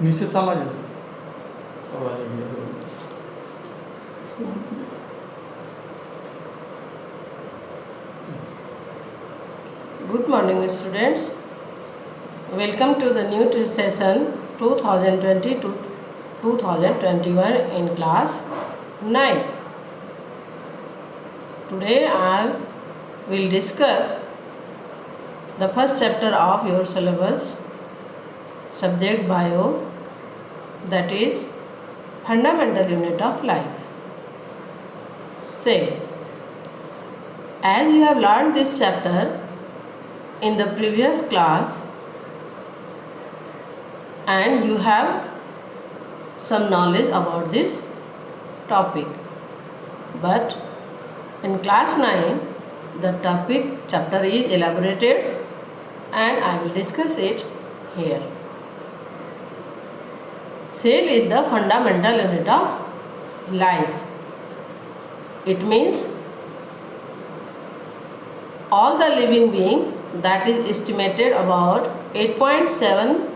नीचे चला गया आवाज आ गया Good morning, students. Welcome to the new session 2020 to 2021 in class 9. Today I will discuss the first chapter of your syllabus, subject bio, that is fundamental unit of life. Cell. As you have learned this chapter in the previous class and you have some knowledge about this topic, but in class 9 the topic chapter is elaborated and I will discuss it here. Cell is the fundamental unit of life. It means all the living being, that is estimated about 8.7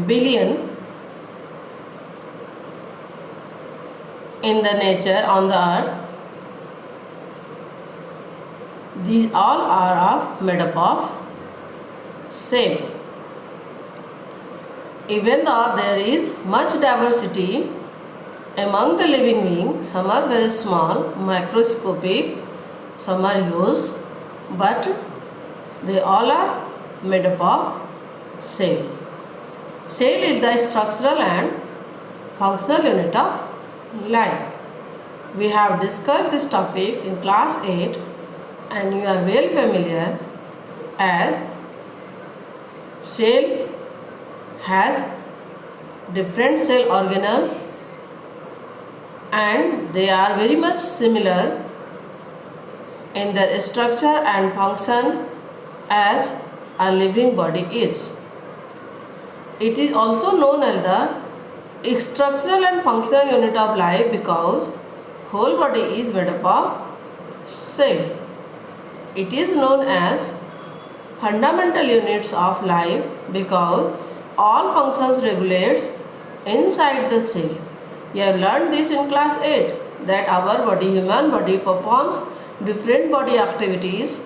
billion in the nature on the earth. These all are made up of cell. Even though there is much diversity among the living beings, some are very small, microscopic, some are huge, but they all are made up of cell. Cell is the structural and functional unit of life. We have discussed this topic in class 8 and you are well familiar as cell has different cell organelles and they are very much similar in their structure and function as a living body is. It is also known as the structural and functional unit of life because whole body is made up of cell. It is known as fundamental units of life because all functions regulates inside the cell. You have learned this in class 8 that our body, human body, performs different body activities,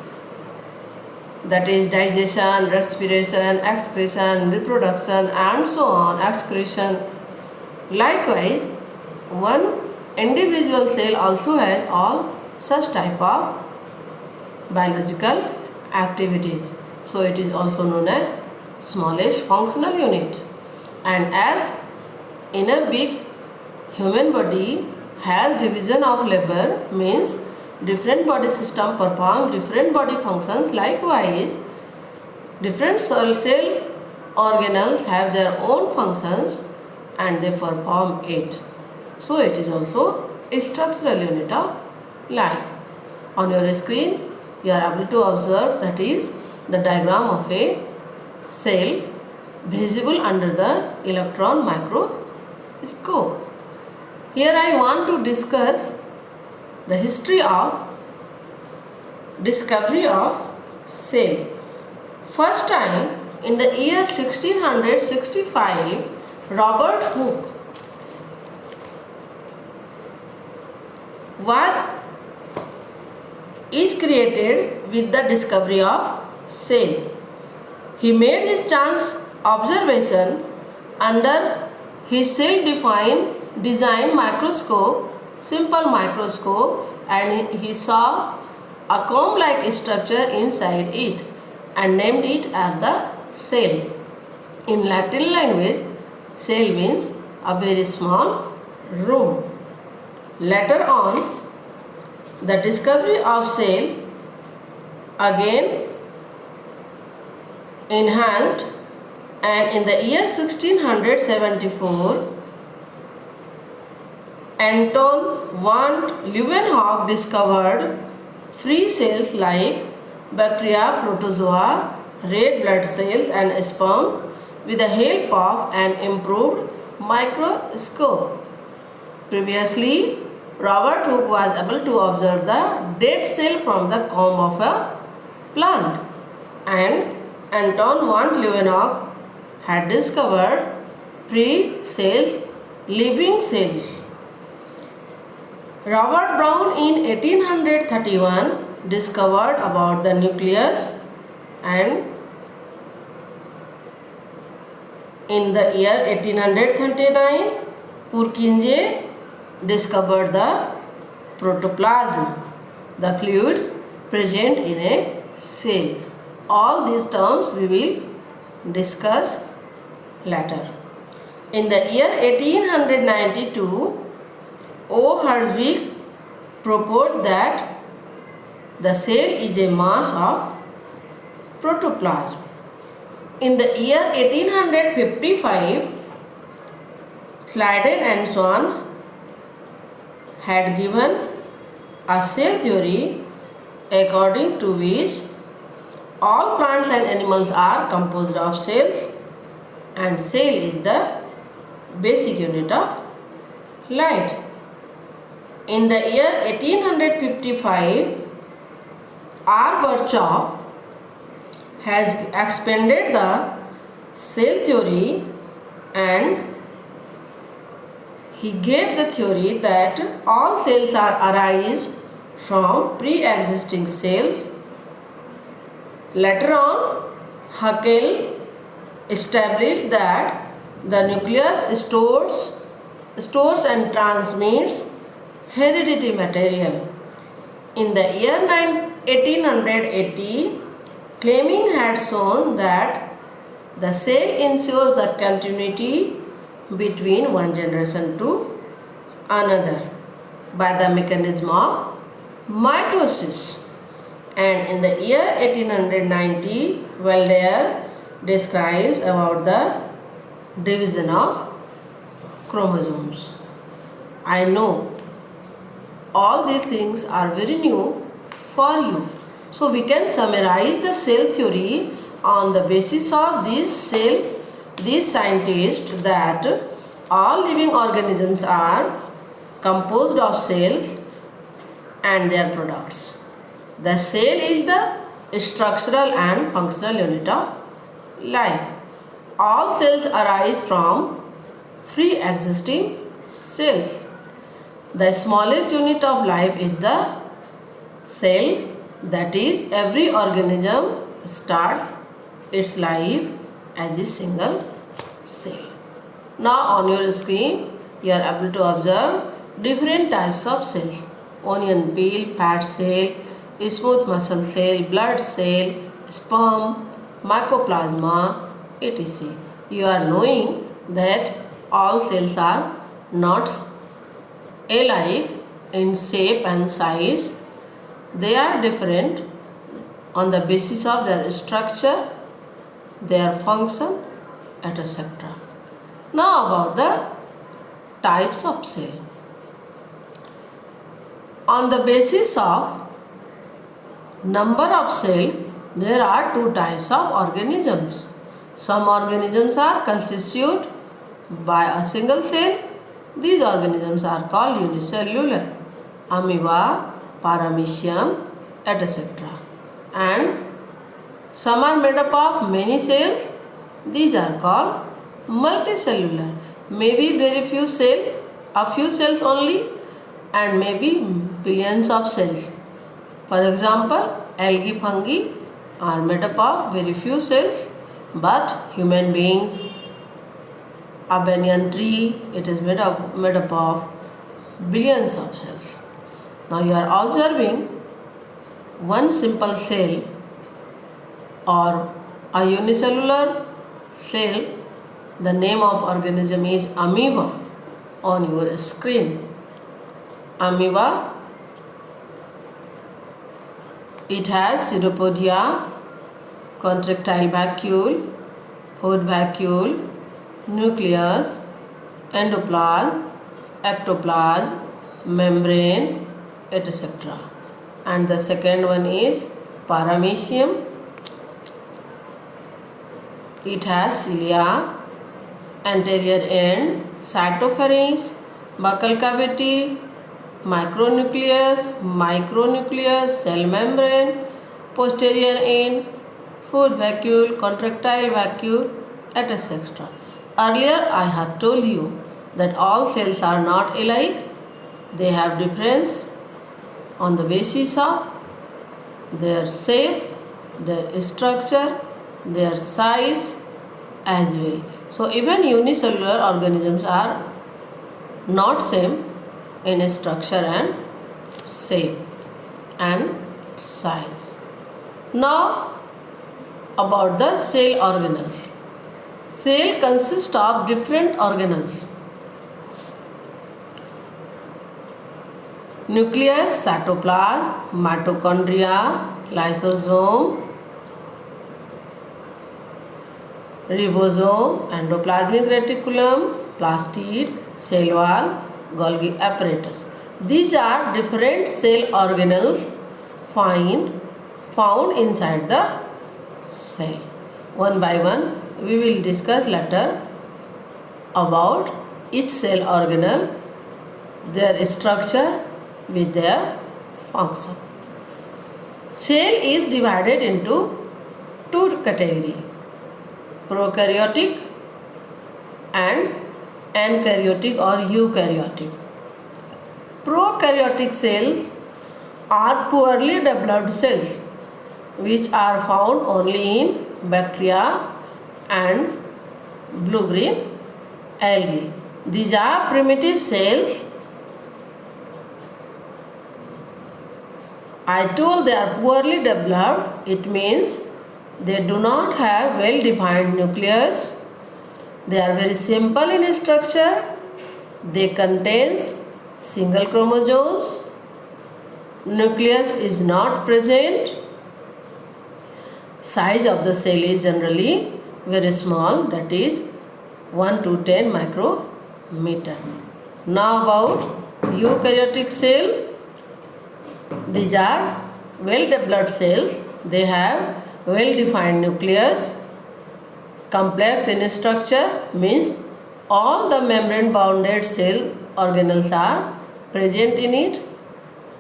that is digestion, respiration, excretion, reproduction and so on, excretion. Likewise, one individual cell also has all such type of biological activities. So it is also known as smallish functional unit. And as in a big human body has division of labor, means different body system perform different body functions. Likewise, different cell organelles have their own functions and they perform it. So it is also a structural unit of life. On your screen you are able to observe, that is the diagram of a cell visible under the electron microscope. Here I want to discuss the history of discovery of cell. First time in the year 1665, Robert Hooke is created with the discovery of cell. He made his chance observation under his self-defined design microscope, simple microscope, and he saw a comb-like structure inside it and named it as the cell. In Latin language, cell means a very small room. Later on, the discovery of cell again enhanced, and in the year 1674, Anton van Leeuwenhoek discovered free cells like bacteria, protozoa, red blood cells and sperm with the help of an improved microscope. Previously, Robert Hooke was able to observe the dead cell from the comb of a plant, and Anton van Leeuwenhoek had discovered pre-cells, living cells. Robert Brown in 1831 discovered about the nucleus, and in the year 1839 Purkinje discovered the protoplasm, the fluid present in a cell. All these terms we will discuss later. In the year 1892, O. Hershey proposed that the cell is a mass of protoplasm. In the year 1855, Sladen and Swan had given a cell theory according to which all plants and animals are composed of cells, and cell is the basic unit of light. In the year 1855, R. Virchow has expanded the cell theory, and he gave the theory that all cells are arise from pre-existing cells. Later on, Haeckel established that the nucleus stores and transmits heredity material. In the year 1880, Fleming had shown that the cell ensures the continuity between one generation to another by the mechanism of mitosis. And in the year 1890, Waldeyer describes about the division of chromosomes. I know all these things are very new for you. So we can summarize the cell theory on the basis of these scientists that all living organisms are composed of cells and their products. The cell is the structural and functional unit of life. All cells arise from pre-existing cells. The smallest unit of life is the cell, that is, every organism starts its life as a single cell. Now on your screen you are able to observe different types of cells: onion peel, fat cell, smooth muscle cell, blood cell, sperm, mycoplasma, etc. You are knowing that all cells are not alike in shape and size. They are different on the basis of their structure, their function, etc. Now about the types of cell. On the basis of number of cells, there are two types of organisms. Some organisms are constituted by a single cell. These organisms are called unicellular: amoeba, paramecium, etc. And some are made up of many cells. These are called multicellular. Maybe very few cells, a few cells only, and maybe billions of cells. For example, algae, fungi are made up of very few cells, but human beings, a banyan tree, it is made up of billions of cells. Now you are observing one simple cell or a unicellular cell. The name of organism is amoeba on your screen. Amoeba, it has pseudopodia, contractile vacuole, food vacuole, nucleus, endoplasm, ectoplasm, membrane, etc. And the second one is paramecium. It has cilia, anterior end, cytopharynx, buccal cavity, micronucleus, cell membrane, posterior end, food vacuole, contractile vacuole, etc. Earlier I had told you that all cells are not alike. They have difference on the basis of their shape, their structure, their size as well. So even unicellular organisms are not same in structure and shape and size. Now about the cell organelles. Cell consists of different organelles. Nucleus, cytoplasm, mitochondria, lysosome, ribosome, endoplasmic reticulum, plastid, cell wall, Golgi apparatus. These are different cell organelles found inside the cell. One by one we will discuss later about each cell organelle, their structure with their function. Cell is divided into two categories, prokaryotic and eukaryotic or eukaryotic. Prokaryotic cells are poorly developed cells which are found only in bacteria and blue-green algae. These are primitive cells. I told they are poorly developed. It means they do not have well-defined nucleus. They are very simple in structure. They contain single chromosomes. Nucleus is not present. Size of the cell is generally very small, that is 1 to 10 micrometer. Now about eukaryotic cell. These are well-developed cells. They have well-defined nucleus. Complex in structure means all the membrane-bounded cell organelles are present in it.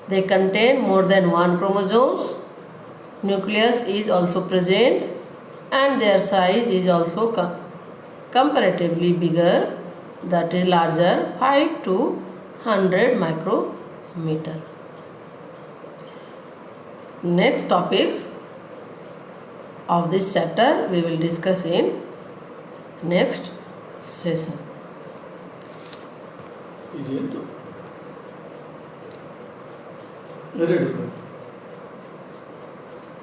They contain more than one chromosomes. Nucleus is also present and their size is also comparatively bigger, that is larger, 5 to 100 micrometer. Next topics of this chapter we will discuss in next session. Very different.